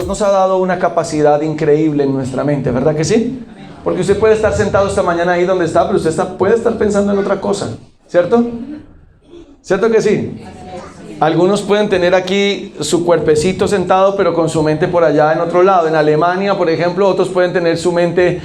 nos ha dado una capacidad increíble en nuestra mente, ¿verdad que sí? Porque usted puede estar sentado esta mañana ahí donde está, pero usted puede estar pensando en otra cosa, ¿cierto? ¿Cierto que sí? Algunos pueden tener aquí su cuerpecito sentado, pero con su mente por allá en otro lado. En Alemania, por ejemplo, otros pueden tener su mente,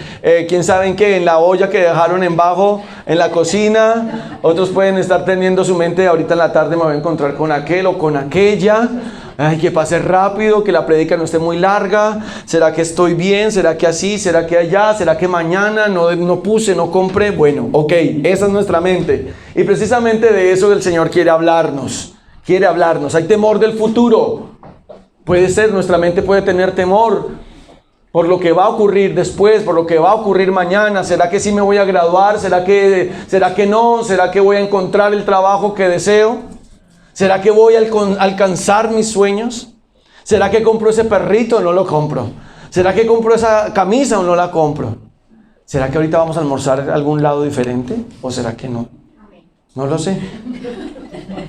quién sabe en qué, en la olla que dejaron en bajo, en la cocina. Otros pueden estar teniendo su mente, ahorita en la tarde me voy a encontrar con aquel o con aquella. Ay, que pase rápido, que la prédica no esté muy larga. ¿Será que estoy bien? ¿Será que así? ¿Será que allá? ¿Será que mañana? No puse, no compré. Bueno, ok, esa es nuestra mente. Y precisamente de eso el Señor quiere hablarnos. Quiere hablarnos. Hay temor del futuro. Puede ser, nuestra mente puede tener temor por lo que va a ocurrir después, por lo que va a ocurrir mañana. ¿Será que sí me voy a graduar? ¿Será que no? ¿Será que voy a encontrar el trabajo que deseo? ¿Será que voy a alcanzar mis sueños? ¿Será que compro ese perrito o no lo compro? ¿Será que compro esa camisa o no la compro? ¿Será que ahorita vamos a almorzar a algún lado diferente? ¿O será que no? No lo sé.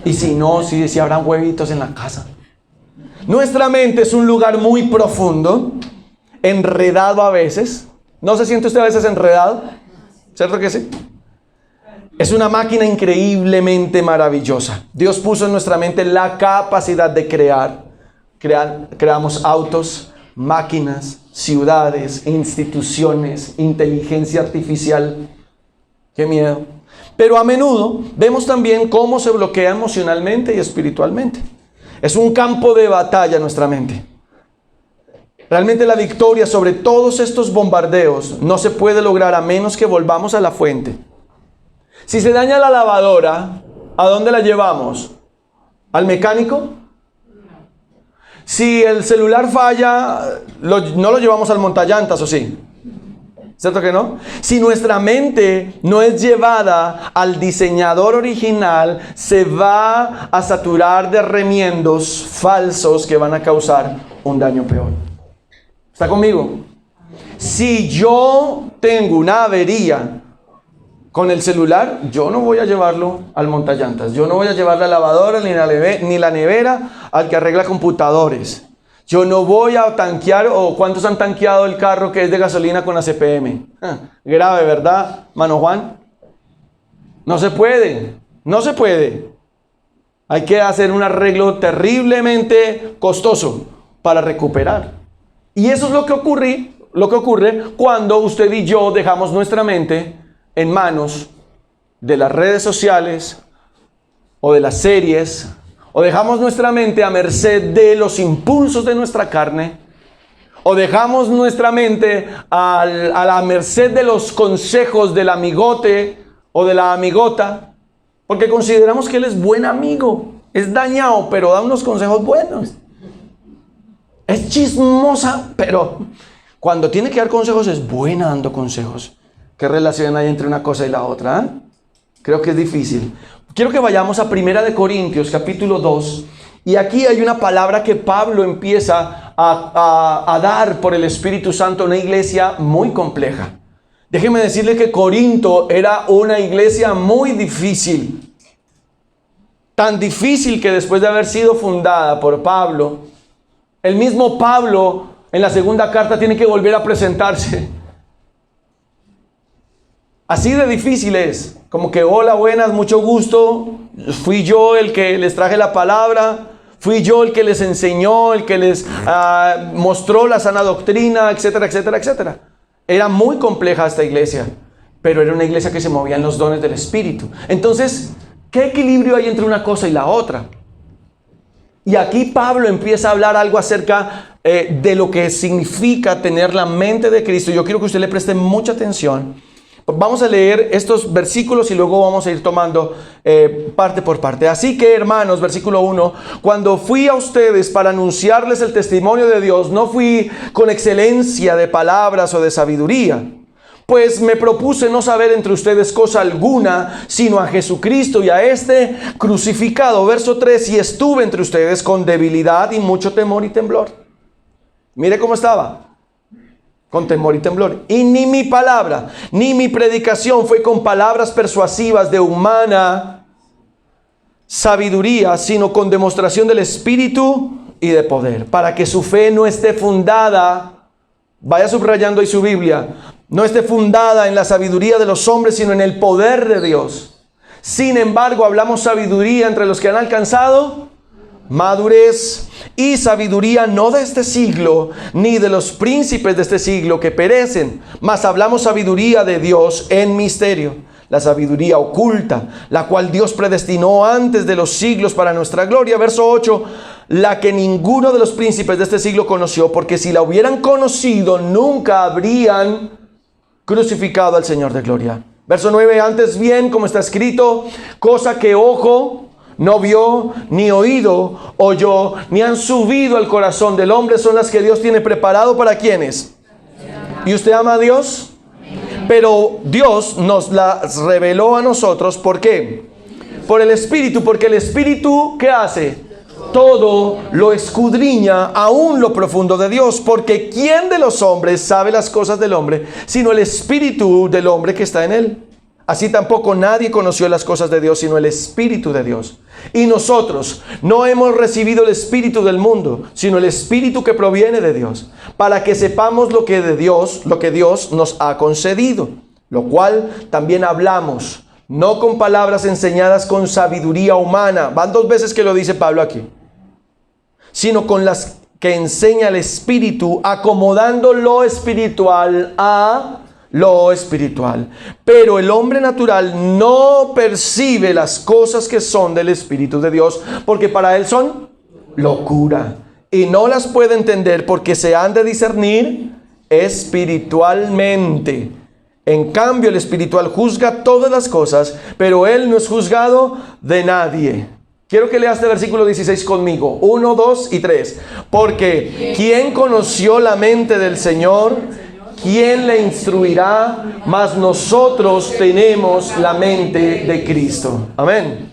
Y si no, si habrán huevitos en la casa. Nuestra mente es un lugar muy profundo, enredado a veces. ¿No se siente usted a veces enredado? ¿Cierto que sí? Es una máquina increíblemente maravillosa. Dios puso en nuestra mente la capacidad de crear. Creamos autos, máquinas, ciudades, instituciones, inteligencia artificial. ¡Qué miedo! Pero a menudo vemos también cómo se bloquea emocionalmente y espiritualmente. Es un campo de batalla nuestra mente. Realmente la victoria sobre todos estos bombardeos no se puede lograr a menos que volvamos a la fuente. Si se daña la lavadora, ¿a dónde la llevamos? ¿Al mecánico? Si el celular falla, no lo llevamos al montallantas, ¿o sí? ¿Cierto que no? Si nuestra mente no es llevada al diseñador original, se va a saturar de remiendos falsos que van a causar un daño peor. ¿Está conmigo? Si yo tengo una avería con el celular, yo no voy a llevarlo al montallantas. Yo no voy a llevar la lavadora ni la nevera al que arregla computadores. Yo no voy a tanquear, o ¿cuántos han tanqueado el carro que es de gasolina con ACPM? Grave, ¿verdad, mano Juan? No se puede, no se puede. Hay que hacer un arreglo terriblemente costoso para recuperar. Y eso es lo que ocurre cuando usted y yo dejamos nuestra mente en manos de las redes sociales o de las series, o dejamos nuestra mente a merced de los impulsos de nuestra carne, o dejamos nuestra mente a la merced de los consejos del amigote o de la amigota, porque consideramos que él es buen amigo, es dañado, pero da unos consejos buenos. Es chismosa, pero cuando tiene que dar consejos es buena dando consejos. ¿Qué relación hay entre una cosa y la otra? ¿Eh? Creo que es difícil. Quiero que vayamos a 1 Corintios, capítulo 2. Y aquí hay una palabra que Pablo empieza a dar por el Espíritu Santo a una iglesia muy compleja. Déjeme decirle que Corinto era una iglesia muy difícil. Tan difícil que después de haber sido fundada por Pablo, el mismo Pablo en la segunda carta tiene que volver a presentarse. Así de difícil es. Como que hola, buenas, mucho gusto. Fui yo el que les traje la palabra. Fui yo el que les enseñó, el que les mostró la sana doctrina, etcétera, etcétera, etcétera. Era muy compleja esta iglesia, pero era una iglesia que se movía en los dones del Espíritu. Entonces, ¿qué equilibrio hay entre una cosa y la otra? Y aquí Pablo empieza a hablar algo acerca de lo que significa tener la mente de Cristo. Yo quiero que usted le preste mucha atención. Vamos a leer estos versículos y luego vamos a ir tomando parte por parte. Así que, hermanos, versículo 1, cuando fui a ustedes para anunciarles el testimonio de Dios, no fui con excelencia de palabras o de sabiduría, pues me propuse no saber entre ustedes cosa alguna, sino a Jesucristo y a este crucificado. Verso 3, y estuve entre ustedes con debilidad y mucho temor y temblor. Mire cómo estaba. Con temor y temblor. Y ni mi palabra, ni mi predicación fue con palabras persuasivas de humana sabiduría, sino con demostración del Espíritu y de poder, para que su fe no esté fundada, vaya subrayando ahí su Biblia, no esté fundada en la sabiduría de los hombres, sino en el poder de Dios. Sin embargo, hablamos sabiduría entre los que han alcanzado madurez, y sabiduría no de este siglo, ni de los príncipes de este siglo que perecen, mas hablamos sabiduría de Dios en misterio, la sabiduría oculta, la cual Dios predestinó antes de los siglos para nuestra gloria. Verso 8, la que ninguno de los príncipes de este siglo conoció, porque si la hubieran conocido, nunca habrían crucificado al Señor de gloria. Verso 9, antes bien, como está escrito, cosa que ojo no vio, ni oído oyó, ni han subido al corazón del hombre, son las que Dios tiene preparado para quienes. ¿Y usted ama a Dios? Pero Dios nos las reveló a nosotros. ¿Por qué? Por el Espíritu, porque el Espíritu, ¿qué hace? Todo lo escudriña, aún lo profundo de Dios, porque ¿quién de los hombres sabe las cosas del hombre, sino el Espíritu del hombre que está en él? Así tampoco nadie conoció las cosas de Dios, sino el Espíritu de Dios. Y nosotros no hemos recibido el Espíritu del mundo, sino el Espíritu que proviene de Dios, para que sepamos lo que Dios nos ha concedido, lo cual también hablamos, no con palabras enseñadas con sabiduría humana. Van 2 veces que lo dice Pablo aquí. Sino con las que enseña el Espíritu, acomodando lo espiritual a lo espiritual. Pero el hombre natural no percibe las cosas que son del Espíritu de Dios, porque para él son locura, y no las puede entender porque se han de discernir espiritualmente. En cambio, el espiritual juzga todas las cosas, pero él no es juzgado de nadie. Quiero que leas este versículo 16 conmigo. 1, 2 y 3. Porque ¿quién conoció la mente del Señor? ¿Quién le instruirá? Mas nosotros tenemos la mente de Cristo. Amén.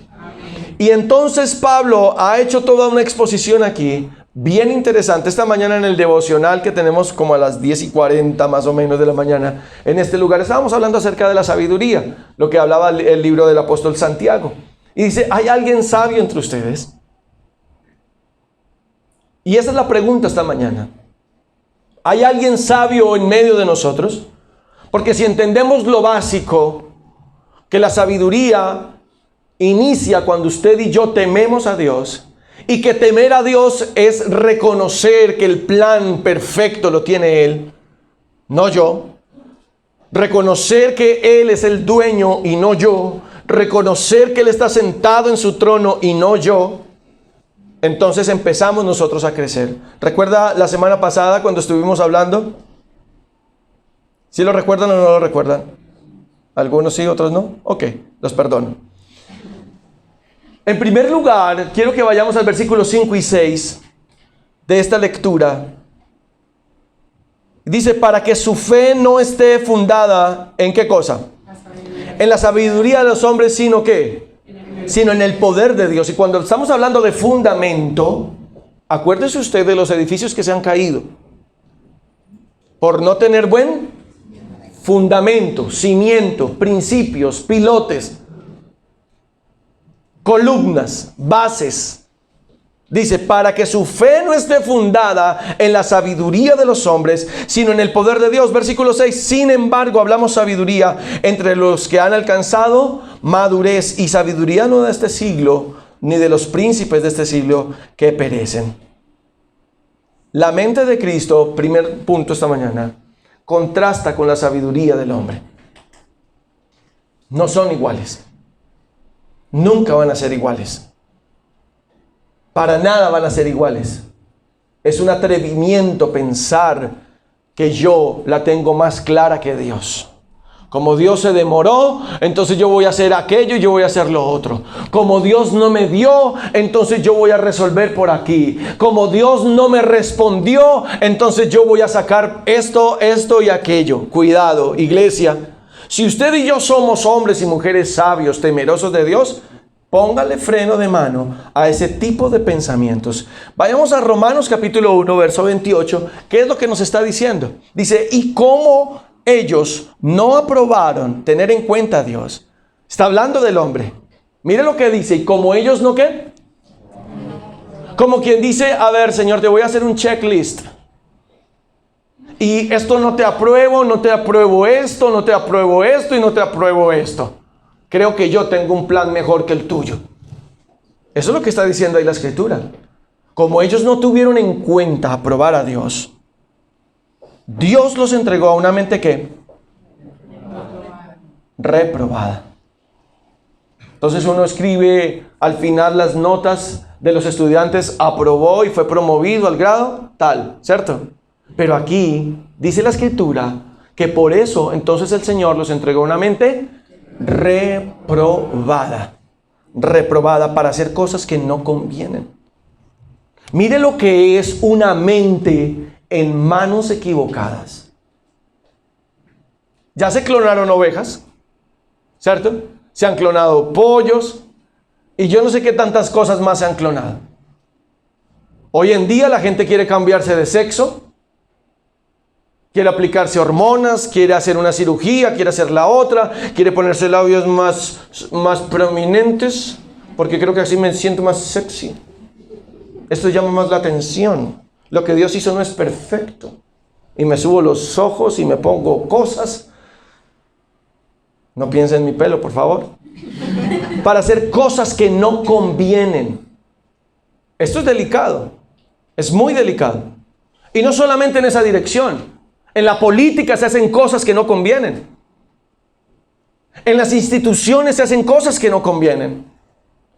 Y entonces Pablo ha hecho toda una exposición aquí, bien interesante. Esta mañana en el devocional que tenemos como a las 10:40 más o menos de la mañana, en este lugar estábamos hablando acerca de la sabiduría, lo que hablaba el libro del apóstol Santiago. Y dice, ¿hay alguien sabio entre ustedes? Y esa es la pregunta esta mañana. ¿Hay alguien sabio en medio de nosotros? Porque si entendemos lo básico, que la sabiduría inicia cuando usted y yo tememos a Dios, y que temer a Dios es reconocer que el plan perfecto lo tiene Él, no yo. Reconocer que Él es el dueño y no yo. Reconocer que Él está sentado en su trono y no yo. Entonces empezamos nosotros a crecer. ¿Recuerda la semana pasada cuando estuvimos hablando? ¿Sí lo recuerdan o no lo recuerdan? Algunos sí, otros no. Ok, los perdono. En primer lugar, quiero que vayamos al versículo 5 y 6 de esta lectura. Dice, para que su fe no esté fundada ¿en qué cosa? En la sabiduría de los hombres, sino ¿qué? Sino en el poder de Dios. Y cuando estamos hablando de fundamento, acuérdese usted de los edificios que se han caído por no tener buen fundamento, cimiento, principios, pilotes, columnas, bases. Dice, para que su fe no esté fundada en la sabiduría de los hombres, sino en el poder de Dios. Versículo 6, sin embargo, hablamos sabiduría entre los que han alcanzado madurez, y sabiduría no de este siglo, ni de los príncipes de este siglo que perecen. La mente de Cristo, primer punto esta mañana, contrasta con la sabiduría del hombre. No son iguales. Nunca van a ser iguales. Para nada van a ser iguales. Es un atrevimiento pensar que yo la tengo más clara que Dios. Como Dios se demoró, entonces yo voy a hacer aquello y yo voy a hacer lo otro. Como Dios no me dio, entonces yo voy a resolver por aquí. Como Dios no me respondió, entonces yo voy a sacar esto y aquello. Cuidado, iglesia. Si usted y yo somos hombres y mujeres sabios, temerosos de Dios, póngale freno de mano a ese tipo de pensamientos. Vayamos a Romanos capítulo 1, verso 28. ¿Qué es lo que nos está diciendo? Dice, ¿y cómo ellos no aprobaron tener en cuenta a Dios? Está hablando del hombre. Mire lo que dice, ¿y como ellos no qué? Como quien dice, a ver, Señor, te voy a hacer un checklist. Y esto no te apruebo, no te apruebo esto, no te apruebo esto y no te apruebo esto. Creo que yo tengo un plan mejor que el tuyo. Eso es lo que está diciendo ahí la Escritura. Como ellos no tuvieron en cuenta aprobar a Dios, Dios los entregó a una mente ¿qué? Reprobada. Entonces uno escribe al final las notas de los estudiantes, aprobó y fue promovido al grado tal, ¿cierto? Pero aquí dice la Escritura que por eso entonces el Señor los entregó a una mente reprobada. Reprobada para hacer cosas que no convienen. Mire lo que es una mente en manos equivocadas. Ya se clonaron ovejas, ¿cierto? Se han clonado pollos y yo no sé qué tantas cosas más se han clonado. Hoy en día la gente quiere cambiarse de sexo, quiere aplicarse hormonas, quiere hacer una cirugía, quiere hacer la otra, quiere ponerse labios más prominentes, porque creo que así me siento más sexy. Esto llama más la atención. Lo que Dios hizo no es perfecto. Y me subo los ojos y me pongo cosas. No piensen en mi pelo, por favor. Para hacer cosas que no convienen. Esto es delicado. Es muy delicado. Y no solamente en esa dirección. En la política se hacen cosas que no convienen. En las instituciones se hacen cosas que no convienen.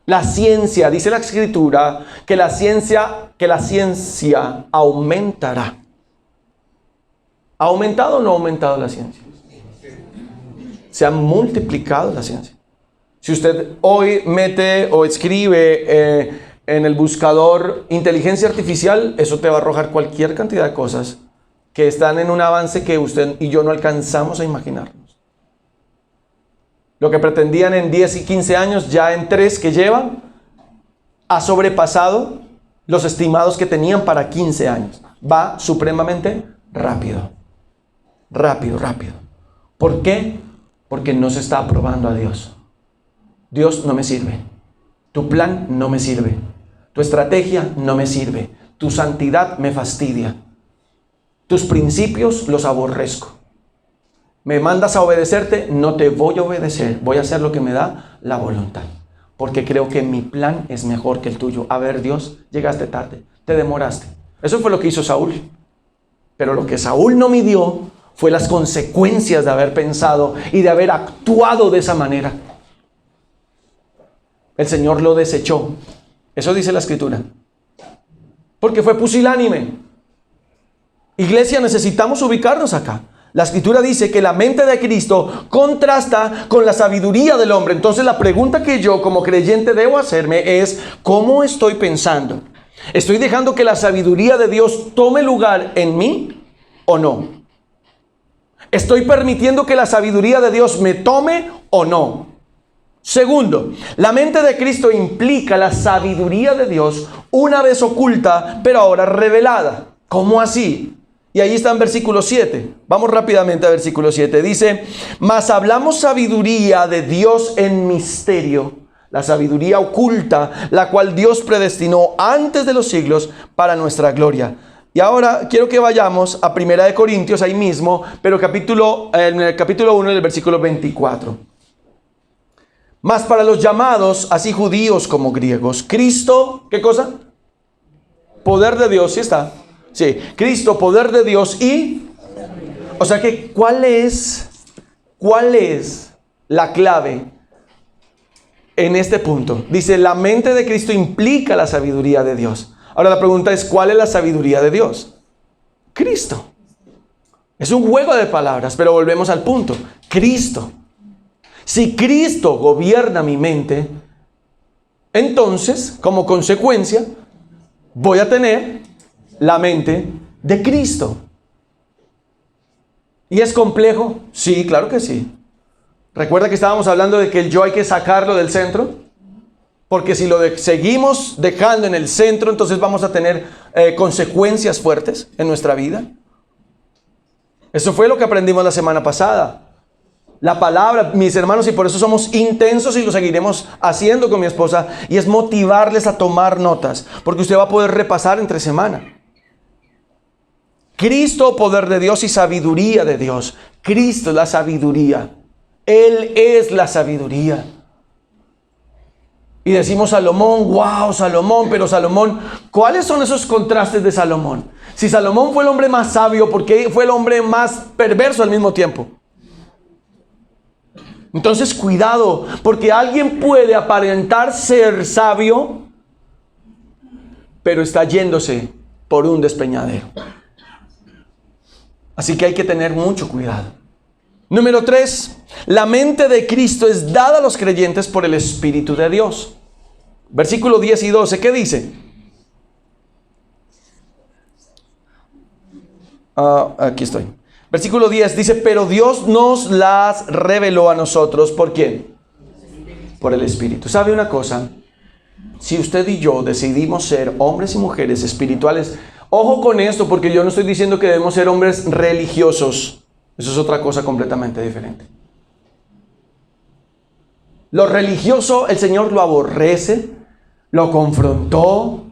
La ciencia, dice la Escritura, que la ciencia aumentará. ¿Ha aumentado o no ha aumentado la ciencia? Se ha multiplicado la ciencia. Si usted hoy mete o escribe en el buscador inteligencia artificial, eso te va a arrojar cualquier cantidad de cosas que están en un avance que usted y yo no alcanzamos a imaginarnos. Lo que pretendían en 10 y 15 años, ya en 3 que llevan, ha sobrepasado los estimados que tenían para 15 años. Va supremamente rápido. Rápido, rápido. ¿Por qué? Porque no se está aprobando a Dios. Dios no me sirve. Tu plan no me sirve. Tu estrategia no me sirve. Tu santidad me fastidia. Tus principios los aborrezco. Me mandas a obedecerte, no te voy a obedecer. Voy a hacer lo que me da la voluntad. Porque creo que mi plan es mejor que el tuyo. A ver, Dios, llegaste tarde. Te demoraste. Eso fue lo que hizo Saúl. Pero lo que Saúl no midió fue las consecuencias de haber pensado y de haber actuado de esa manera. El Señor lo desechó. Eso dice la Escritura. Porque fue pusilánime. Iglesia, necesitamos ubicarnos acá. La Escritura dice que la mente de Cristo contrasta con la sabiduría del hombre. Entonces la pregunta que yo como creyente debo hacerme es, ¿cómo estoy pensando? ¿Estoy dejando que la sabiduría de Dios tome lugar en mí o no? ¿Estoy permitiendo que la sabiduría de Dios me tome o no? Segundo, la mente de Cristo implica la sabiduría de Dios una vez oculta, pero ahora revelada. ¿Cómo así? Y ahí está en versículo 7. Vamos rápidamente a versículo 7. Dice, mas hablamos sabiduría de Dios en misterio, la sabiduría oculta, la cual Dios predestinó antes de los siglos para nuestra gloria. Y ahora quiero que vayamos a 1 Corintios, ahí mismo, pero en el capítulo 1, del versículo 24. Mas para los llamados, así judíos como griegos, Cristo, ¿qué cosa? Poder de Dios, ¿sí está? Sí, Cristo, poder de Dios y... O sea que, ¿cuál es la clave en este punto? Dice, la mente de Cristo implica la sabiduría de Dios. Ahora la pregunta es, ¿cuál es la sabiduría de Dios? Cristo. Es un juego de palabras, pero volvemos al punto. Cristo. Si Cristo gobierna mi mente, entonces, como consecuencia, voy a tener la mente de Cristo. ¿Y es complejo? Sí, claro que sí. ¿Recuerda que estábamos hablando de que el yo hay que sacarlo del centro? Porque si lo seguimos dejando en el centro, entonces vamos a tener consecuencias fuertes en nuestra vida. Eso fue lo que aprendimos la semana pasada. la palabra, mis hermanos, y por eso somos intensos y lo seguiremos haciendo con mi esposa, y es motivarles a tomar notas, porque usted va a poder repasar entre semana. Cristo, poder de Dios y sabiduría de Dios. Cristo es la sabiduría. Él es la sabiduría. Y decimos Salomón, wow, Salomón, pero Salomón, ¿cuáles son esos contrastes de Salomón? Si Salomón fue el hombre más sabio, ¿por qué fue el hombre más perverso al mismo tiempo? Entonces, cuidado, porque alguien puede aparentar ser sabio, pero está yéndose por un despeñadero. Así que hay que tener mucho cuidado. Número 3, la mente de Cristo es dada a los creyentes por el Espíritu de Dios. Versículo 10 y 12, ¿qué dice? Aquí estoy. Versículo 10 dice, pero Dios nos las reveló a nosotros. ¿Por quién? Por el Espíritu. ¿Sabe una cosa? Si usted y yo decidimos ser hombres y mujeres espirituales, ojo con esto, porque yo no estoy diciendo que debemos ser hombres religiosos. Eso es otra cosa completamente diferente. Lo religioso, el Señor lo aborrece, lo confrontó,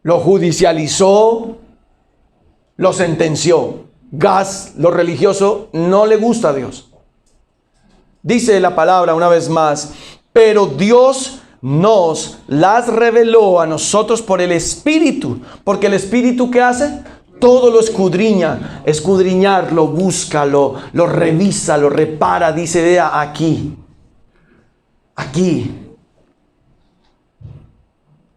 lo judicializó, lo sentenció. Lo religioso, no le gusta a Dios. Dice la palabra una vez más, pero Dios nos las reveló a nosotros por el Espíritu. Porque el Espíritu, ¿qué hace? Todo lo escudriña. Escudriñar, lo busca, lo revisa, lo repara. Dice, vea, aquí.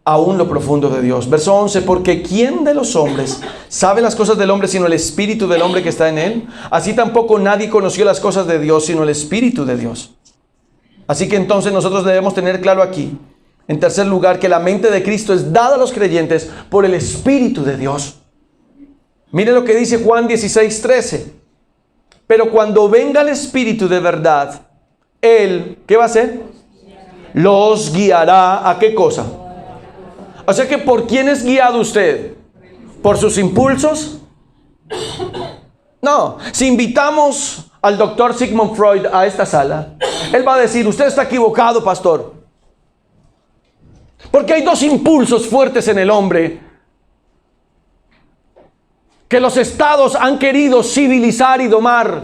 Aún lo profundo de Dios. Verso 11, porque ¿quién de los hombres sabe las cosas del hombre sino el Espíritu del hombre que está en él? Así tampoco nadie conoció las cosas de Dios sino el Espíritu de Dios. Así que entonces nosotros debemos tener claro aquí, en tercer lugar, que la mente de Cristo es dada a los creyentes por el Espíritu de Dios. Mire lo que dice Juan 16:13. Pero cuando venga el Espíritu de verdad, Él, ¿qué va a hacer? Los guiará ¿a qué cosa? O sea que ¿por quién es guiado usted? ¿Por sus impulsos? No. Si invitamos al doctor Sigmund Freud a esta sala, él va a decir, usted está equivocado, pastor. Porque hay dos impulsos fuertes en el hombre que los estados han querido civilizar y domar.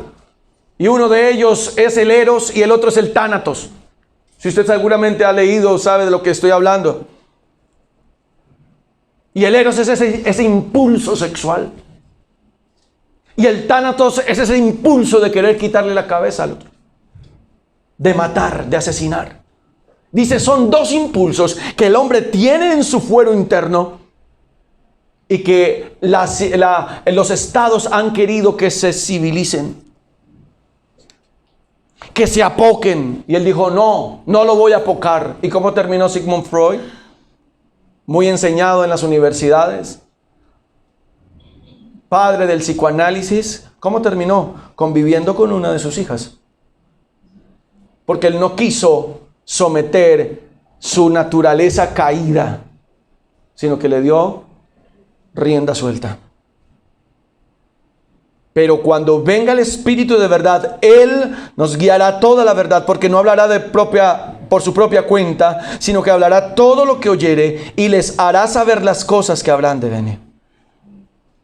Y uno de ellos es el eros y el otro es el tánatos. Si usted seguramente ha leído, sabe de lo que estoy hablando. Y el eros es ese impulso sexual. Y el tánatos es ese impulso de querer quitarle la cabeza al otro. De matar, de asesinar. Dice, son dos impulsos que el hombre tiene en su fuero interno y que los estados han querido que se civilicen, que se apoquen. Y él dijo, no lo voy a apocar. ¿Y cómo terminó Sigmund Freud? Muy enseñado en las universidades, padre del psicoanálisis. ¿Cómo terminó? Conviviendo con una de sus hijas. Porque él no quiso someter su naturaleza caída, sino que le dio rienda suelta. Pero cuando venga el Espíritu de verdad, Él nos guiará toda la verdad, porque no hablará por su propia cuenta, sino que hablará todo lo que oyere y les hará saber las cosas que habrán de venir.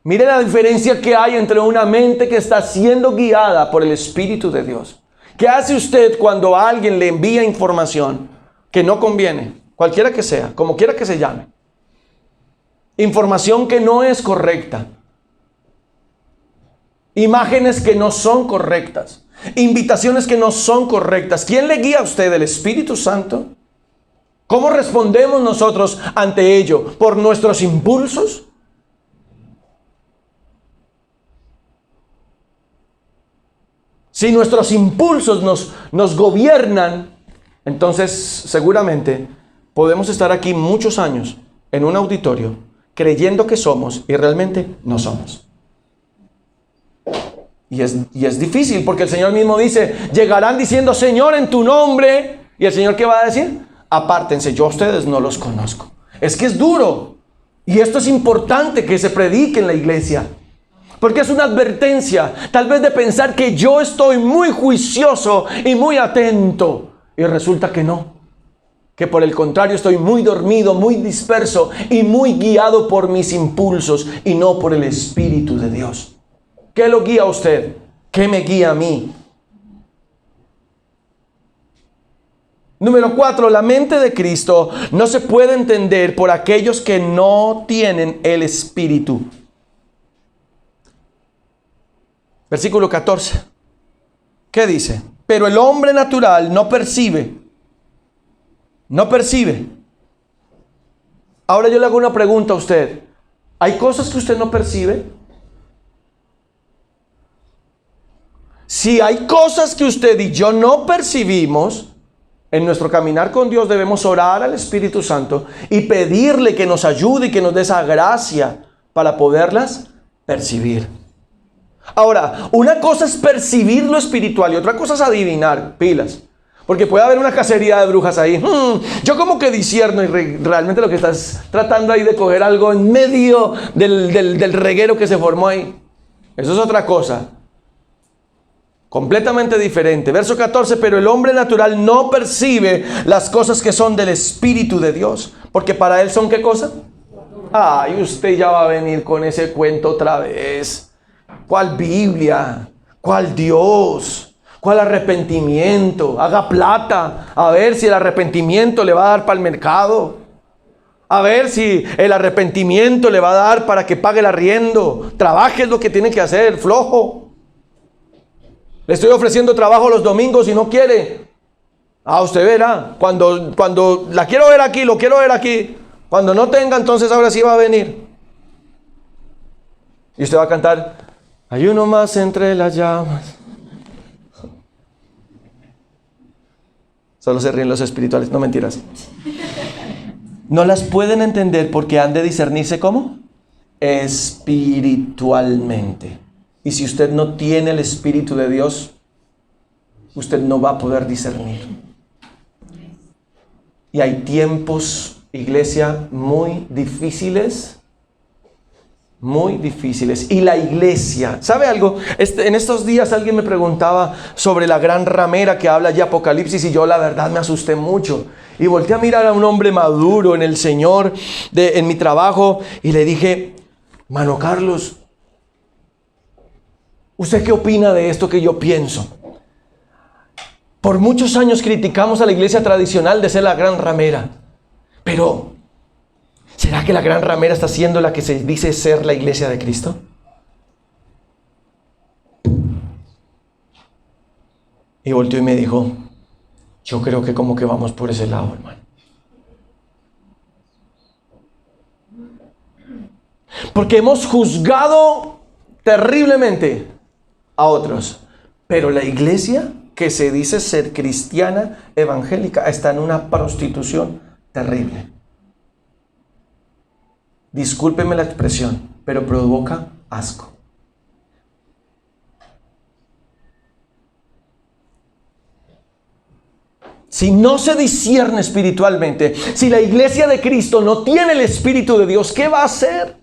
Mire la diferencia que hay entre una mente que está siendo guiada por el Espíritu de Dios. ¿Qué hace usted cuando alguien le envía información que no conviene? Cualquiera que sea, como quiera que se llame. Información que no es correcta. Imágenes que no son correctas. Invitaciones que no son correctas. ¿Quién le guía a usted? ¿El Espíritu Santo? ¿Cómo respondemos nosotros ante ello? ¿Por nuestros impulsos? Si nuestros impulsos nos gobiernan, entonces seguramente podemos estar aquí muchos años en un auditorio creyendo que somos y realmente no somos. Y es difícil porque el Señor mismo dice, llegarán diciendo, Señor, en tu nombre. ¿Y el Señor qué va a decir? Apártense, yo a ustedes no los conozco. Es que es duro. Y esto es importante que se predique en la iglesia. Porque es una advertencia, tal vez de pensar que yo estoy muy juicioso y muy atento. Y resulta que no. Que por el contrario estoy muy dormido, muy disperso y muy guiado por mis impulsos y no por el Espíritu de Dios. ¿Qué lo guía a usted? ¿Qué me guía a mí? Número 4, la mente de Cristo no se puede entender por aquellos que no tienen el Espíritu. Versículo 14. ¿Qué dice? Pero el hombre natural no percibe. No percibe. Ahora yo le hago una pregunta a usted. ¿Hay cosas que usted no percibe? Si hay cosas que usted y yo no percibimos, en nuestro caminar con Dios debemos orar al Espíritu Santo y pedirle que nos ayude y que nos dé esa gracia para poderlas percibir. Ahora, una cosa es percibir lo espiritual y otra cosa es adivinar, pilas. Porque puede haber una cacería de brujas ahí. Yo como que discierno y realmente lo que estás tratando ahí de coger algo en medio del reguero que se formó ahí. Eso es otra cosa. Completamente diferente. Verso 14, pero el hombre natural no percibe las cosas que son del Espíritu de Dios. Porque para él son ¿qué cosa? Ay, usted ya va a venir con ese cuento otra vez. ¿Cuál Biblia? ¿Cuál Dios? ¿Cuál arrepentimiento? Haga plata. A ver si el arrepentimiento le va a dar para el mercado. A ver si el arrepentimiento le va a dar para que pague el arriendo. Trabaje, es lo que tiene que hacer, flojo. Le estoy ofreciendo trabajo los domingos y no quiere. Usted verá. Cuando la quiero ver aquí, lo quiero ver aquí. Cuando no tenga, entonces ahora sí va a venir. Y usted va a cantar: hay uno más entre las llamas. Solo se ríen los espirituales, no mentiras. No las pueden entender porque han de discernirse ¿cómo? Espiritualmente. Y si usted no tiene el Espíritu de Dios, usted no va a poder discernir. Y hay tiempos, iglesia, muy difíciles. Muy difíciles. Y la iglesia, ¿sabe algo? En estos días alguien me preguntaba sobre la gran ramera que habla ya Apocalipsis y yo la verdad me asusté mucho. Y volteé a mirar a un hombre maduro en el Señor, en mi trabajo, y le dije: Mano Carlos, ¿usted qué opina de esto que yo pienso? Por muchos años criticamos a la iglesia tradicional de ser la gran ramera. Pero, ¿será que la gran ramera está siendo la que se dice ser la iglesia de Cristo? Y volteó y me dijo: yo creo que como que vamos por ese lado, hermano. Porque hemos juzgado terriblemente a otros. Pero la iglesia que se dice ser cristiana, evangélica, está en una prostitución terrible. Discúlpeme la expresión, pero provoca asco. Si no se discierne espiritualmente, si la iglesia de Cristo no tiene el Espíritu de Dios, ¿qué va a hacer?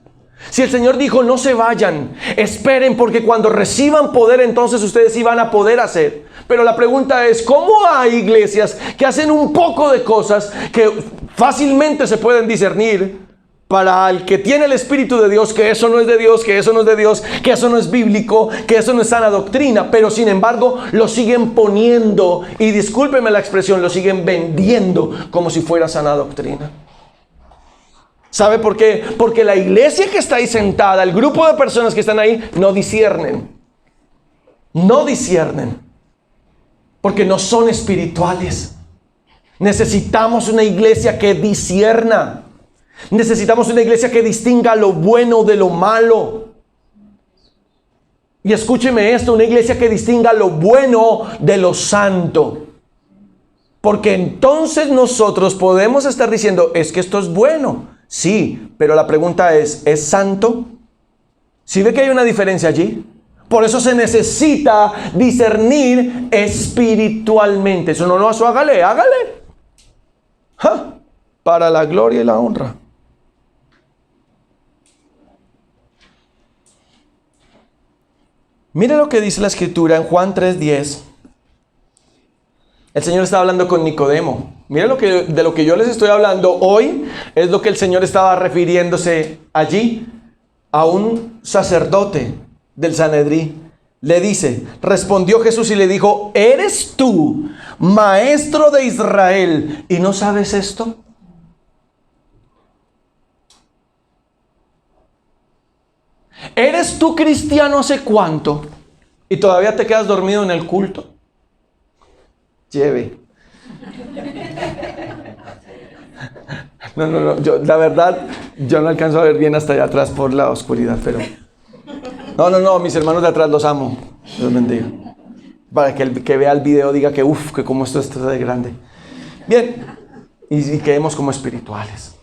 Si el Señor dijo: no se vayan, esperen, porque cuando reciban poder, entonces ustedes sí van a poder hacer. Pero la pregunta es: ¿cómo hay iglesias que hacen un poco de cosas que fácilmente se pueden discernir para el que tiene el Espíritu de Dios, que eso no es de Dios, que eso no es de Dios, que eso no es bíblico, que eso no es sana doctrina, pero sin embargo lo siguen poniendo, y discúlpenme la expresión, lo siguen vendiendo como si fuera sana doctrina? ¿Sabe por qué? Porque la iglesia que está ahí sentada, el grupo de personas que están ahí, no disciernen. No disciernen. Porque no son espirituales. Necesitamos una iglesia que discierna. Necesitamos una iglesia que distinga lo bueno de lo malo. Y escúcheme esto, una iglesia que distinga lo bueno de lo santo. Porque entonces nosotros podemos estar diciendo: es que esto es bueno. Sí, pero la pregunta ¿es santo? ¿Sí ve que hay una diferencia allí? Por eso se necesita discernir espiritualmente. Eso no, eso hágale. Para la gloria y la honra. Mire lo que dice la Escritura en Juan 3:10. El Señor está hablando con Nicodemo. Mire de lo que yo les estoy hablando hoy es lo que el Señor estaba refiriéndose allí a un sacerdote del Sanedrín. Le dice, respondió Jesús y le dijo, ¿eres tú, maestro de Israel, y no sabes esto? ¿Eres tú cristiano hace cuánto? ¿Y todavía te quedas dormido en el culto? Lleve. No. La verdad, yo no alcanzo a ver bien hasta allá atrás por la oscuridad, pero... No, mis hermanos de atrás los amo. Dios bendiga. Para que el que vea el video diga que que como esto está de grande. Bien, y quedemos como espirituales.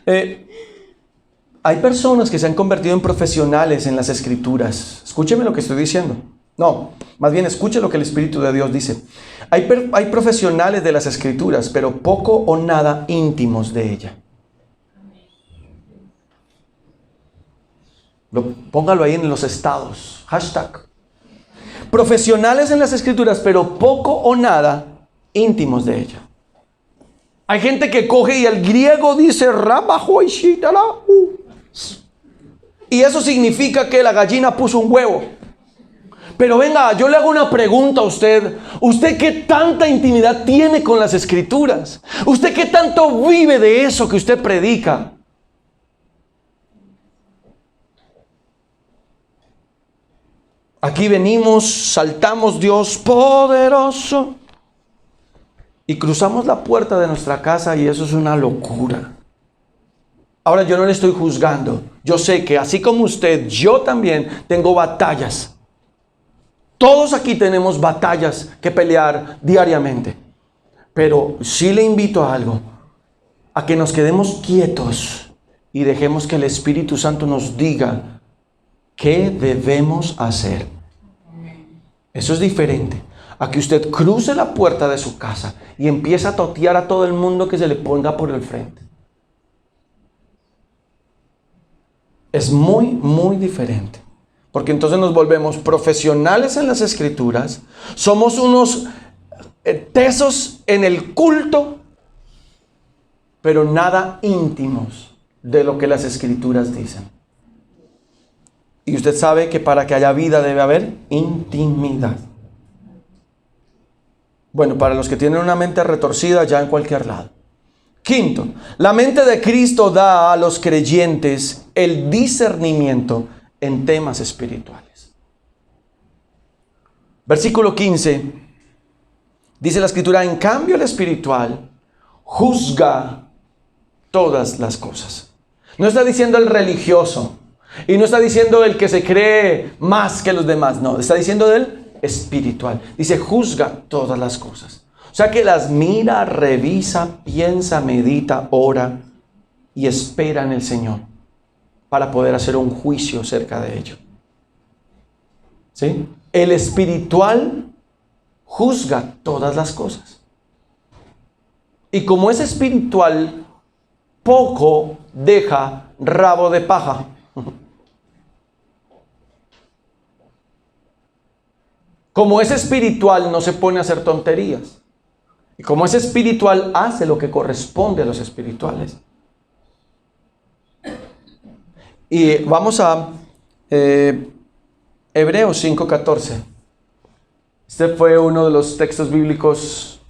Hay personas que se han convertido en profesionales en las Escrituras. Escúcheme lo que estoy diciendo. No, más bien escuche lo que el Espíritu de Dios dice. Hay profesionales de las Escrituras, pero poco o nada íntimos de ella. Póngalo ahí en los estados. Hashtag. Profesionales en las Escrituras, pero poco o nada íntimos de ella. Hay gente que coge y el griego dice y eso significa que la gallina puso un huevo. Pero venga, yo le hago una pregunta a usted. ¿Usted qué tanta intimidad tiene con las Escrituras? ¿Usted qué tanto vive de eso que usted predica? Aquí venimos, saltamos Dios poderoso y cruzamos la puerta de nuestra casa y eso es una locura. Ahora yo no le estoy juzgando. Yo sé que así como usted, yo también tengo batallas. Todos aquí tenemos batallas que pelear diariamente. Pero sí le invito a algo, a que nos quedemos quietos y dejemos que el Espíritu Santo nos diga qué debemos hacer. Eso es diferente a que usted cruce la puerta de su casa y empiece a totear a todo el mundo que se le ponga por el frente. Es muy, muy diferente. Porque entonces nos volvemos profesionales en las Escrituras, somos unos tesos en el culto, pero nada íntimos de lo que las Escrituras dicen. Y usted sabe que para que haya vida debe haber intimidad. Bueno, para los que tienen una mente retorcida, ya en cualquier lado. Quinto, la mente de Cristo da a los creyentes el discernimiento en temas espirituales. Versículo 15, dice la Escritura, en cambio el espiritual juzga todas las cosas. No está diciendo el religioso, y no está diciendo el que se cree más que los demás, no, está diciendo del espiritual. Dice, juzga todas las cosas. O sea que las mira, revisa, piensa, medita, ora y espera en el Señor para poder hacer un juicio acerca de ello. ¿Sí? El espiritual juzga todas las cosas. Y como es espiritual, poco deja rabo de paja. Como es espiritual, no se pone a hacer tonterías. Y como es espiritual, hace lo que corresponde a los espirituales. Y vamos a Hebreos 5:14. Este fue uno de los textos bíblicos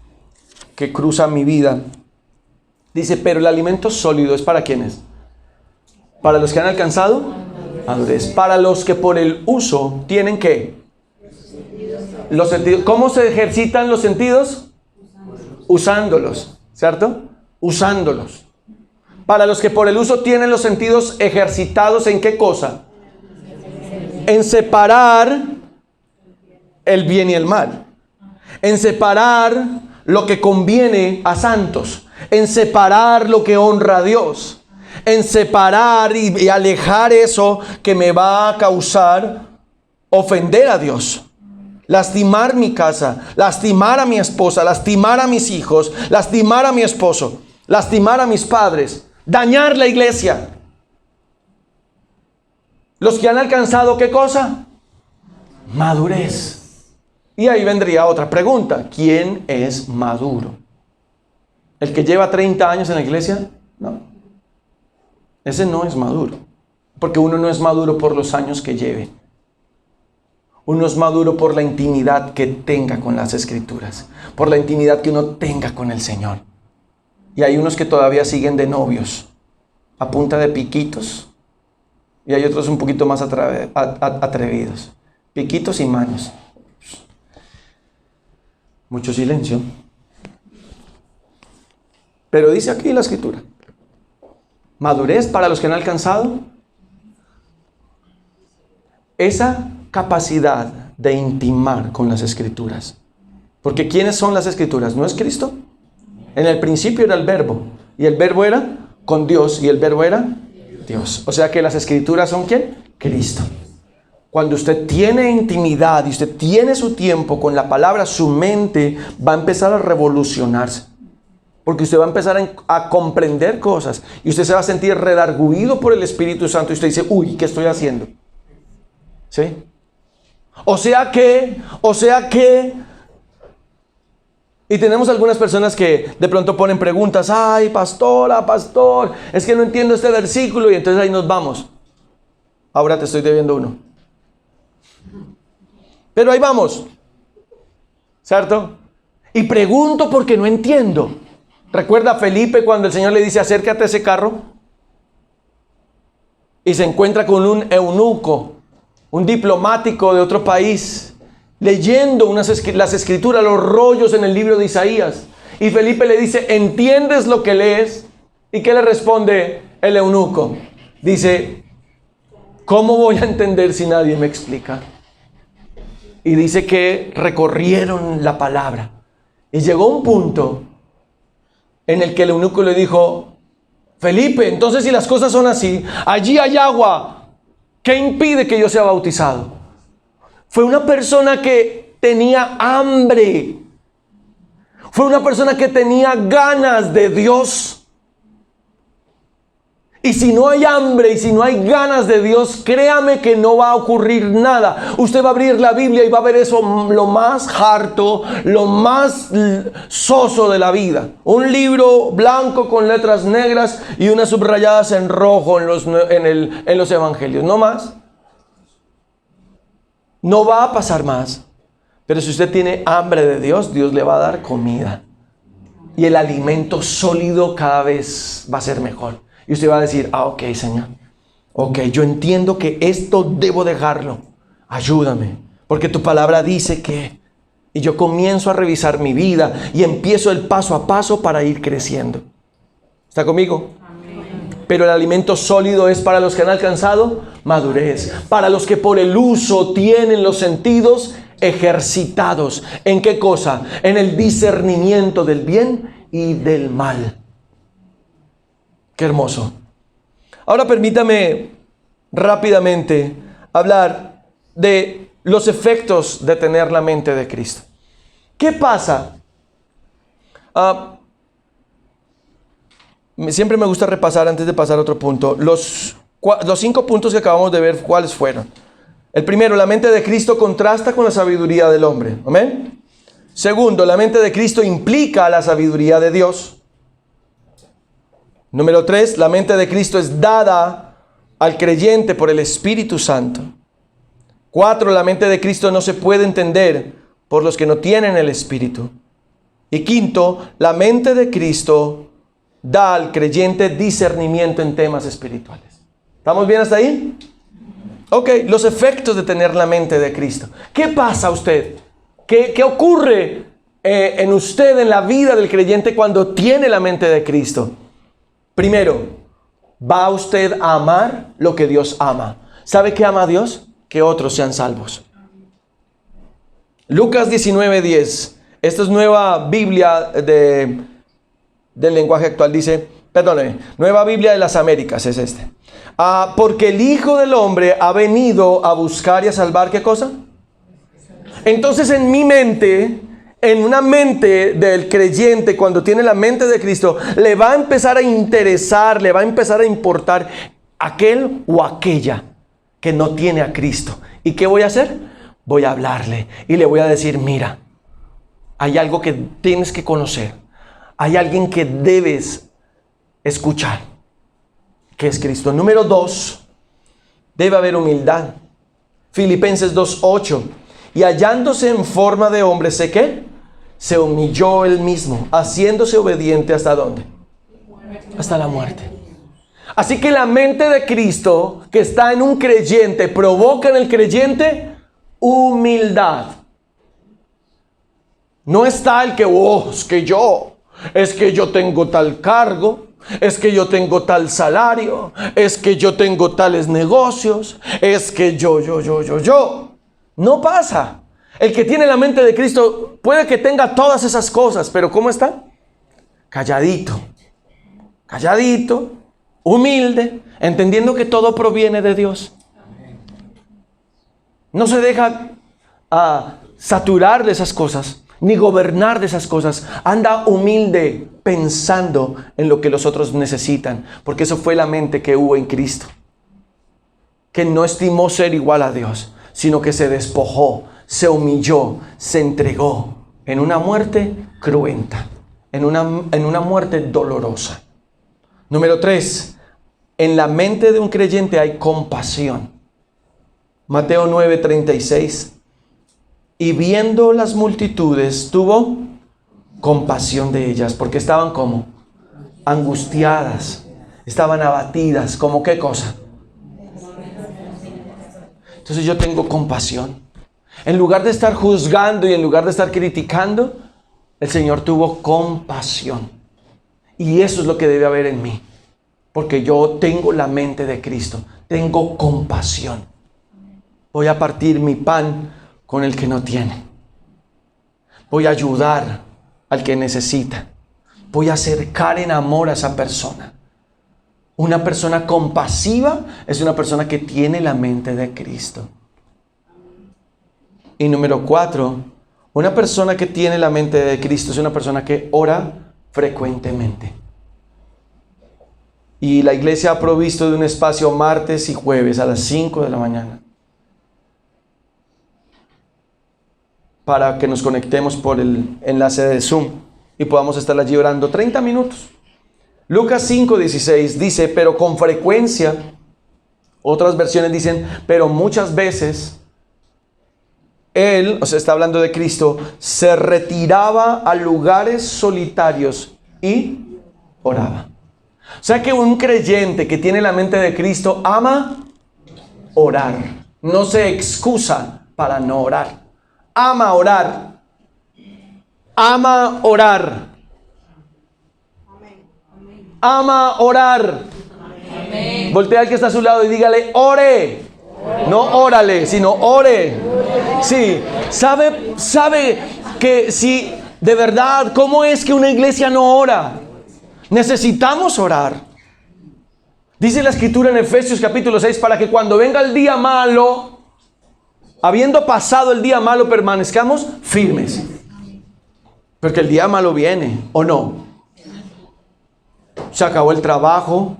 que cruza mi vida. Dice, pero el alimento sólido es para ¿quiénes? Para los que han alcanzado madurez. Para los que por el uso tienen ¿qué? Los sentidos. ¿Cómo se ejercitan los sentidos? Usándolos, ¿cierto? Usándolos. Para los que por el uso tienen los sentidos ejercitados, ¿en qué cosa? En separar el bien y el mal. En separar lo que conviene a santos. En separar lo que honra a Dios. En separar y alejar eso que me va a causar ofender a Dios. Lastimar mi casa, lastimar a mi esposa, lastimar a mis hijos, lastimar a mi esposo, lastimar a mis padres, dañar la iglesia. Los que han alcanzado ¿qué cosa? Madurez. Y ahí vendría otra pregunta. ¿Quién es maduro? ¿El que lleva 30 años en la iglesia? No. Ese no es maduro. Porque uno no es maduro por los años que lleve. Uno es maduro por la intimidad que tenga con las Escrituras. Por la intimidad que uno tenga con el Señor. Y hay unos que todavía siguen de novios. A punta de piquitos. Y hay otros un poquito más atrevidos. Piquitos y manos. Mucho silencio. Pero dice aquí la Escritura. Madurez para los que han alcanzado esa capacidad de intimar con las Escrituras. Porque ¿quiénes son las Escrituras? ¿No es Cristo? En el principio era el Verbo. Y el Verbo era con Dios. Y el Verbo era Dios. O sea que las Escrituras son ¿quién? Cristo. Cuando usted tiene intimidad y usted tiene su tiempo con la palabra, su mente va a empezar a revolucionarse. Porque usted va a empezar a comprender cosas. Y usted se va a sentir redarguido por el Espíritu Santo. Y usted dice, uy, ¿qué estoy haciendo? ¿Sí? O sea que... Y tenemos algunas personas que de pronto ponen preguntas. Ay, pastora, pastor, es que no entiendo este versículo. Y entonces ahí nos vamos. Ahora te estoy debiendo uno. Pero ahí vamos. ¿Cierto? Y pregunto porque no entiendo. ¿Recuerda a Felipe cuando el Señor le dice, acércate a ese carro? Y se encuentra con un eunuco, un diplomático de otro país, leyendo las escrituras, los rollos en el libro de Isaías. Y Felipe le dice, ¿entiendes lo que lees? ¿Y qué le responde el eunuco? Dice, ¿cómo voy a entender si nadie me explica? Y dice que recorrieron la palabra. Y llegó un punto en el que el eunuco le dijo, Felipe, entonces si las cosas son así, allí hay agua, ¿qué impide que yo sea bautizado? Fue una persona que tenía hambre. Fue una persona que tenía ganas de Dios. Y si no hay hambre y si no hay ganas de Dios, créame que no va a ocurrir nada. Usted va a abrir la Biblia y va a ver eso, lo más harto, lo más soso de la vida. Un libro blanco con letras negras y unas subrayadas en rojo en los evangelios. No más. No va a pasar más. Pero si usted tiene hambre de Dios, Dios le va a dar comida. Y el alimento sólido cada vez va a ser mejor. Y usted va a decir, ok, Señor. Ok, yo entiendo que esto debo dejarlo. Ayúdame. Porque tu palabra dice que... Y yo comienzo a revisar mi vida y empiezo el paso a paso para ir creciendo. ¿Está conmigo? Amén. Pero el alimento sólido es para los que han alcanzado madurez. Para los que por el uso tienen los sentidos ejercitados. ¿En qué cosa? En el discernimiento del bien y del mal. Qué hermoso. Ahora permítame rápidamente hablar de los efectos de tener la mente de Cristo. ¿Qué pasa? Siempre me gusta repasar antes de pasar a otro punto. Los 5 puntos que acabamos de ver, ¿cuáles fueron? El primero, la mente de Cristo contrasta con la sabiduría del hombre. ¿Amén? Segundo, la mente de Cristo implica la sabiduría de Dios. Número 3, la mente de Cristo es dada al creyente por el Espíritu Santo. 4, la mente de Cristo no se puede entender por los que no tienen el Espíritu. Y 5, la mente de Cristo da al creyente discernimiento en temas espirituales. ¿Estamos bien hasta ahí? Ok, los efectos de tener la mente de Cristo. ¿Qué pasa a usted? ¿Qué ocurre en usted, en la vida del creyente cuando tiene la mente de Cristo? Primero, va usted a amar lo que Dios ama. ¿Sabe qué ama a Dios? Que otros sean salvos. Lucas 19:10. Esta es nueva Biblia del lenguaje actual. Dice, perdóneme, nueva Biblia de las Américas es este. Porque el Hijo del Hombre ha venido a buscar y a salvar, ¿qué cosa? Entonces en mi mente... En una mente del creyente, cuando tiene la mente de Cristo, le va a empezar a interesar, le va a empezar a importar aquel o aquella que no tiene a Cristo. ¿Y qué voy a hacer? voy a hablarle y le voy a decir, mira, hay algo que tienes que conocer. Hay alguien que debes escuchar, que es Cristo. Número 2, debe haber humildad. Filipenses 2:8. Y hallándose en forma de hombre, ¿sé qué? Se humilló él mismo, haciéndose obediente ¿hasta dónde? Hasta la muerte. Así que la mente de Cristo que está en un creyente provoca en el creyente humildad. No está el que, es que yo tengo tal cargo, es que yo tengo tal salario, es que yo tengo tales negocios, es que yo. No pasa. El que tiene la mente de Cristo puede que tenga todas esas cosas, pero ¿cómo está? Calladito, humilde, entendiendo que todo proviene de Dios. No se deja saturar de esas cosas, ni gobernar de esas cosas. Anda humilde, pensando en lo que los otros necesitan, porque eso fue la mente que hubo en Cristo, que no estimó ser igual a Dios, sino que se despojó, se humilló, se entregó en una muerte cruenta, en una muerte dolorosa. Número 3, en la mente de un creyente hay compasión. Mateo 9:36. Y viendo las multitudes, tuvo compasión de ellas, porque estaban como angustiadas, estaban abatidas, ¿como qué cosa? Entonces yo tengo compasión. En lugar de estar juzgando y en lugar de estar criticando, el Señor tuvo compasión. Y eso es lo que debe haber en mí, porque yo tengo la mente de Cristo, tengo compasión. Voy a partir mi pan con el que no tiene. Voy a ayudar al que necesita. Voy a acercar en amor a esa persona. Una persona compasiva es una persona que tiene la mente de Cristo. Y número 4, una persona que tiene la mente de Cristo es una persona que ora frecuentemente. Y la iglesia ha provisto de un espacio martes y jueves a las 5 de la mañana para que nos conectemos por el enlace de Zoom y podamos estar allí orando 30 minutos. Lucas 5:16 dice, pero con frecuencia, otras versiones dicen, pero muchas veces, Él, o sea, está hablando de Cristo, se retiraba a lugares solitarios y oraba. O sea que un creyente que tiene la mente de Cristo ama orar. No se excusa para no orar. Ama orar. Ama orar. Ama orar. Voltea al que está a su lado y dígale, ore. No órale, sino ore. Sí, sabe que si de verdad, ¿cómo es que una iglesia no ora? Necesitamos orar. Dice la escritura en Efesios capítulo 6, para que cuando venga el día malo, habiendo pasado el día malo, permanezcamos firmes. Porque el día malo viene, ¿o no? Se acabó el trabajo.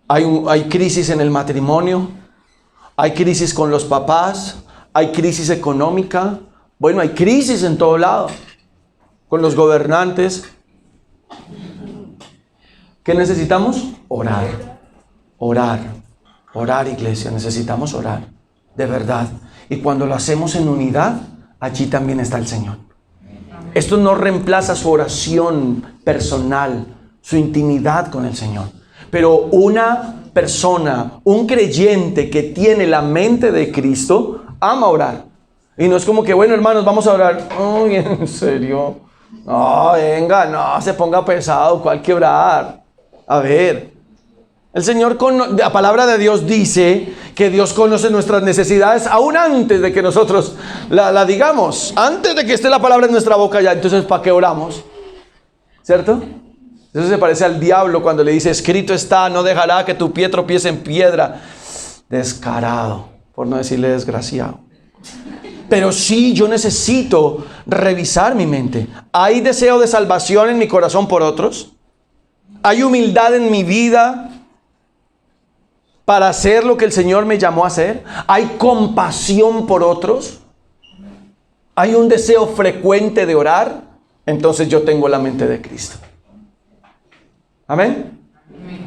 Hay crisis en el matrimonio. Hay crisis con los papás. Hay crisis económica. Bueno, hay crisis en todo lado. Con los gobernantes. ¿Qué necesitamos? Orar. Orar. Orar, iglesia. Necesitamos orar. De verdad. Y cuando lo hacemos en unidad, allí también está el Señor. Esto no reemplaza su oración personal, su intimidad con el Señor. Pero una persona, un creyente que tiene la mente de Cristo, ama orar. Y no es como que, bueno, hermanos, vamos a orar. Ay, ¿en serio? No, venga, no se ponga pesado, ¿cuál que orar? A ver, el Señor, la palabra de Dios dice que Dios conoce nuestras necesidades aún antes de que nosotros la digamos, antes de que esté la palabra en nuestra boca ya. Entonces, ¿para qué oramos? ¿Cierto? Eso se parece al diablo cuando le dice, escrito está, no dejará que tu pie tropiece en piedra. Descarado, por no decirle desgraciado. Pero sí, yo necesito revisar mi mente. ¿Hay deseo de salvación en mi corazón por otros? ¿Hay humildad en mi vida? para hacer lo que el Señor me llamó a hacer? ¿Hay compasión por otros? ¿Hay un deseo frecuente de orar? Entonces yo tengo la mente de Cristo. ¿Amén?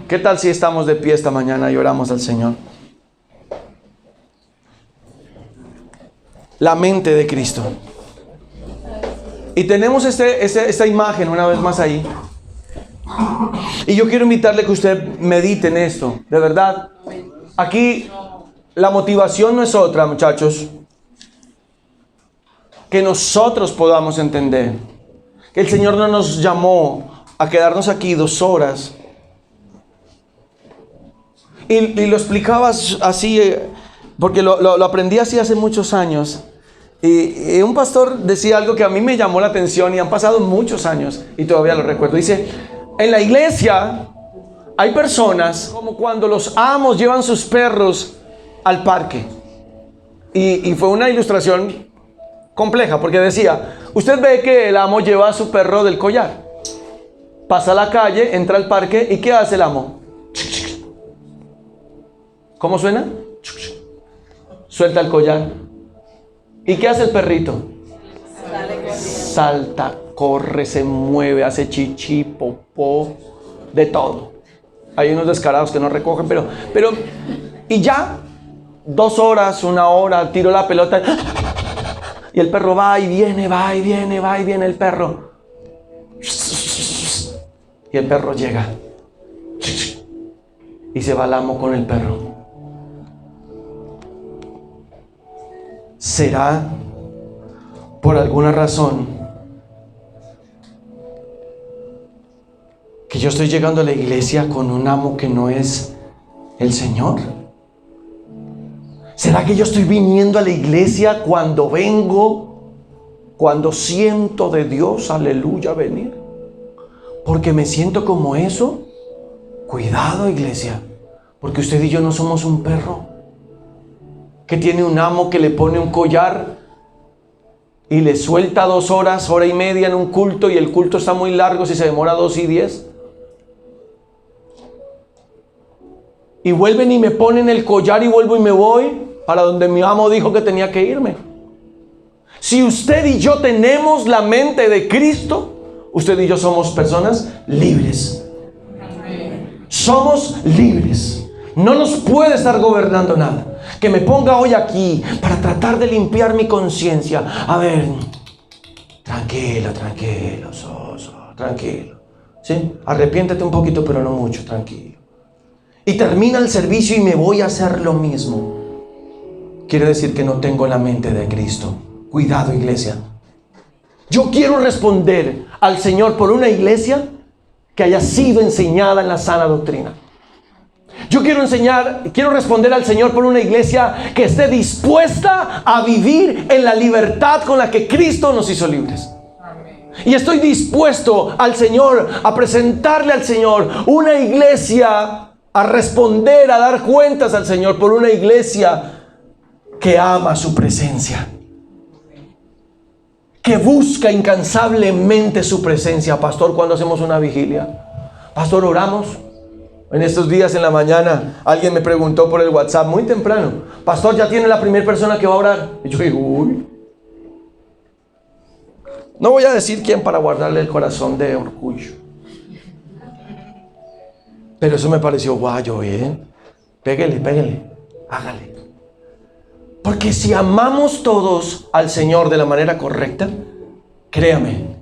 ¿Qué tal si estamos de pie esta mañana y oramos al Señor? La mente de Cristo. Y tenemos esta imagen una vez más ahí. Y yo quiero invitarle que usted medite en esto, de verdad. Aquí la motivación no es otra, muchachos. Que nosotros podamos entender que el Señor no nos llamó a quedarnos aquí 2 horas. Y lo explicabas así, porque lo aprendí así hace muchos años. Y un pastor decía algo que a mí me llamó la atención y han pasado muchos años y todavía lo recuerdo. Dice, en la iglesia hay personas como cuando los amos llevan sus perros al parque. Y fue una ilustración compleja porque decía, usted ve que el amo lleva a su perro del collar. Pasa a la calle, entra al parque y ¿qué hace el amo? ¿Cómo suena? Suelta el collar. ¿Y qué hace el perrito? Salta, corre, se mueve, hace chichi, popó, de todo. Hay unos descarados que no recogen, pero y ya 2 horas, 1 hora, tiro la pelota y el perro va y viene, va y viene, va y viene el perro. Y el perro llega y se va al amo con el perro. ¿Será por alguna razón que yo estoy llegando a la iglesia con un amo que no es el Señor? ¿Será que yo estoy viniendo a la iglesia cuando vengo, cuando siento de Dios, aleluya, venir? Porque me siento como eso. Cuidado, iglesia, porque usted y yo no somos un perro que tiene un amo que le pone un collar y le suelta 2 horas, 1 hora y media en un culto, y el culto está muy largo si se demora 2 y 10. Y vuelven y me ponen el collar y vuelvo y me voy para donde mi amo dijo que tenía que irme. Si usted y yo tenemos la mente de Cristo, usted y yo somos personas libres. Somos libres. No nos puede estar gobernando nada. Que me ponga hoy aquí para tratar de limpiar mi conciencia. A ver, tranquilo, tranquilo. ¿Sí? Arrepiéntete un poquito, pero no mucho, tranquilo. Y termina el servicio y me voy a hacer lo mismo. Quiere decir que no tengo la mente de Cristo. Cuidado, iglesia. Yo quiero responder al Señor por una iglesia que haya sido enseñada en la sana doctrina. Yo quiero responder al Señor por una iglesia que esté dispuesta a vivir en la libertad con la que Cristo nos hizo libres. Y estoy dispuesto al Señor, a presentarle al Señor una iglesia, a responder, a dar cuentas al Señor por una iglesia que ama su presencia, que busca incansablemente su presencia. Pastor, ¿cuándo hacemos una vigilia? Pastor, ¿oramos? En estos días en la mañana alguien me preguntó por el WhatsApp muy temprano, pastor, ¿ya tiene la primera persona que va a orar? Y yo digo, uy. No voy a decir quién para guardarle el corazón de orgullo. Pero eso me pareció guayo, bien. Pégale, hágale. Porque si amamos todos al Señor de la manera correcta, créame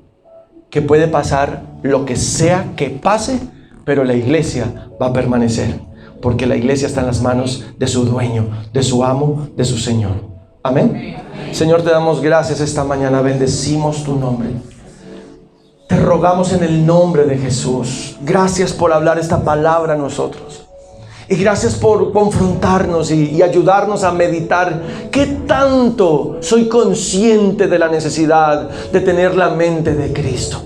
que puede pasar lo que sea que pase, pero la iglesia va a permanecer, porque la iglesia está en las manos de su dueño, de su amo, de su Señor. Amén. Señor, te damos gracias esta mañana, bendecimos tu nombre. Te rogamos en el nombre de Jesús. Gracias por hablar esta palabra a nosotros. Y gracias por confrontarnos y ayudarnos a meditar qué tanto soy consciente de la necesidad de tener la mente de Cristo.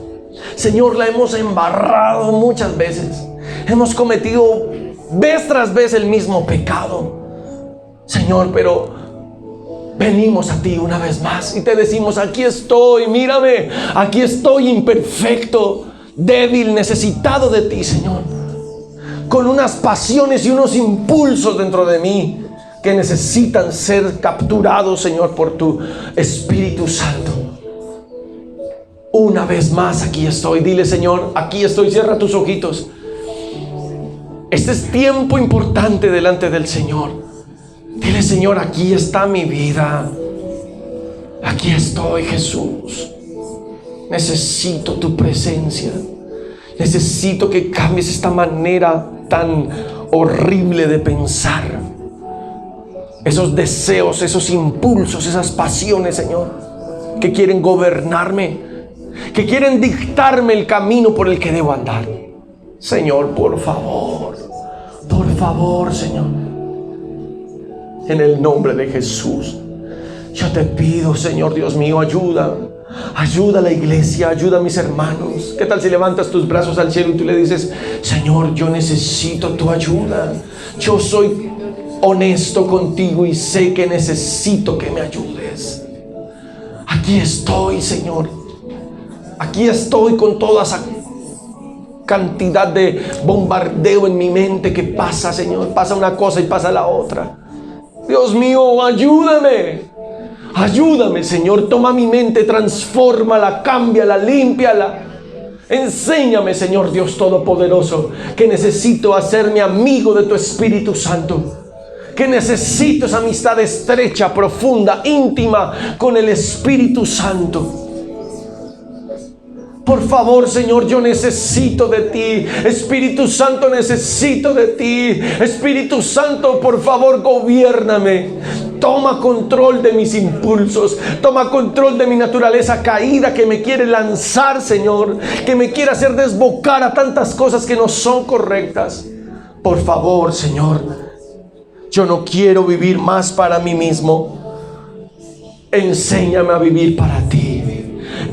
Señor, la hemos embarrado muchas veces. Hemos cometido vez tras vez el mismo pecado. Señor, pero venimos a ti una vez más y te decimos, aquí estoy, mírame, aquí estoy imperfecto, débil, necesitado de ti, Señor. con unas pasiones y unos impulsos dentro de mí que necesitan ser capturados, Señor, por tu Espíritu Santo. Una vez más aquí estoy. Dile, Señor, aquí estoy. Cierra tus ojitos. Este es tiempo importante delante del Señor. Dile, Señor, aquí está mi vida. Aquí estoy, Jesús. Necesito tu presencia. Necesito que cambies esta manera tan horrible de pensar. Esos deseos, esos impulsos, esas pasiones, Señor, que quieren gobernarme, que quieren dictarme el camino por el que debo andar. Señor, por favor, Señor, en el nombre de Jesús, yo te pido, Señor Dios mío, ayuda a la iglesia, ayuda a mis hermanos. ¿Qué tal si levantas tus brazos al cielo y tú le dices: Señor, yo necesito tu ayuda? Yo soy honesto contigo y sé que necesito que me ayudes. Aquí estoy, Señor. Aquí estoy con toda esa cantidad de bombardeo en mi mente que pasa, Señor. Pasa una cosa y pasa la otra. Dios mío, ayúdame. Ayúdame, Señor. Toma mi mente, transfórmala, cámbiala, límpiala. Enséñame, Señor Dios Todopoderoso, que necesito hacerme amigo de tu Espíritu Santo. Que necesito esa amistad estrecha, profunda, íntima con el Espíritu Santo. Por favor, Señor, yo necesito de ti. Espíritu Santo, necesito de ti. Espíritu Santo, por favor, gobiérname. Toma control de mis impulsos. Toma control de mi naturaleza caída que me quiere lanzar, Señor. Que me quiere hacer desbocar a tantas cosas que no son correctas. Por favor, Señor, yo no quiero vivir más para mí mismo. Enséñame a vivir para ti.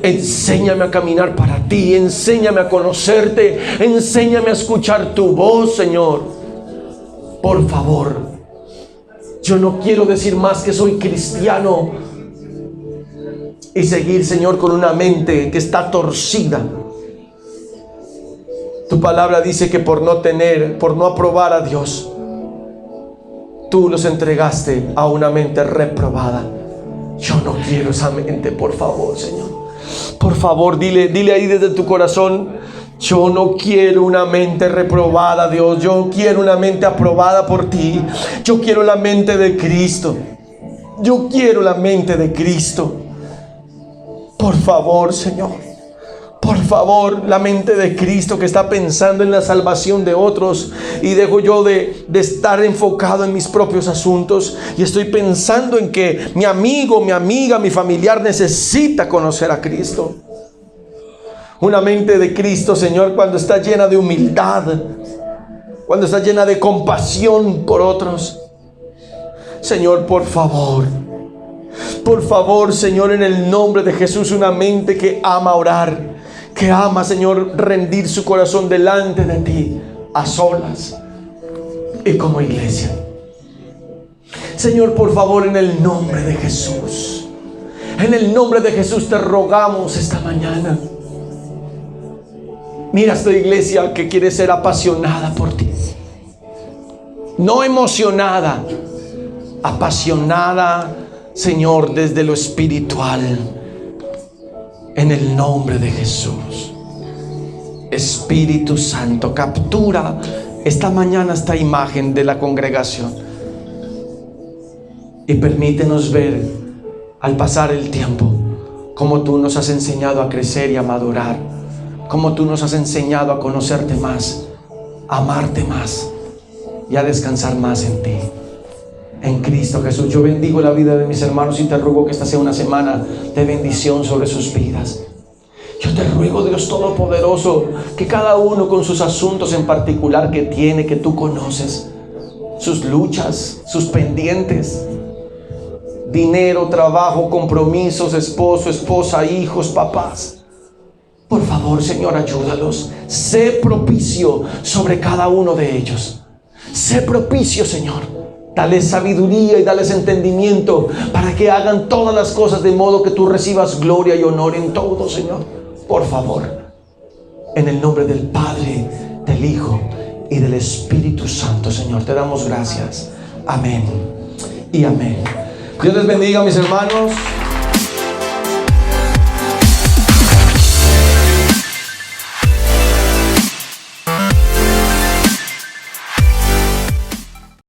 Enséñame a caminar para ti. Enséñame a conocerte. Enséñame a escuchar tu voz, Señor. Por favor, yo no quiero decir más que soy cristiano y seguir, Señor, con una mente que está torcida. Tu palabra dice que por no aprobar a Dios, tú los entregaste a una mente reprobada. Yo no quiero esa mente, por favor, Señor. Por favor, dile ahí desde tu corazón: yo no quiero una mente reprobada, Dios. Yo quiero una mente aprobada por ti. Yo quiero la mente de Cristo. Yo quiero la mente de Cristo. Por favor, Señor. Por favor, la mente de Cristo que está pensando en la salvación de otros, y dejo yo de estar enfocado en mis propios asuntos y estoy pensando en que mi amigo, mi amiga, mi familiar necesita conocer a Cristo. Una mente de Cristo, Señor, cuando está llena de humildad, cuando está llena de compasión por otros. Señor, por favor, Señor, en el nombre de Jesús, una mente que ama orar, que ama, Señor, rendir su corazón delante de ti, a solas y como iglesia. Señor, por favor, en el nombre de Jesús, en el nombre de Jesús te rogamos esta mañana. Mira esta iglesia que quiere ser apasionada por ti. No emocionada, apasionada, Señor, desde lo espiritual. En el nombre de Jesús. Espíritu Santo, captura esta mañana esta imagen de la congregación y permítenos ver, al pasar el tiempo, cómo tú nos has enseñado a crecer y a madurar, cómo tú nos has enseñado a conocerte más, a amarte más y a descansar más en ti. En Cristo Jesús, yo bendigo la vida de mis hermanos y te ruego que esta sea una semana de bendición sobre sus vidas. Yo te ruego, Dios Todopoderoso, que cada uno con sus asuntos en particular que tiene, que tú conoces, sus luchas, sus pendientes, dinero, trabajo, compromisos, esposo, esposa, hijos, papás. Por favor, Señor, ayúdalos. Sé propicio sobre cada uno de ellos. Sé propicio, Señor. Dale sabiduría y dales entendimiento para que hagan todas las cosas de modo que tú recibas gloria y honor en todo, Señor. Por favor, en el nombre del Padre, del Hijo y del Espíritu Santo, Señor. Te damos gracias. Amén y amén. Dios les bendiga, mis hermanos.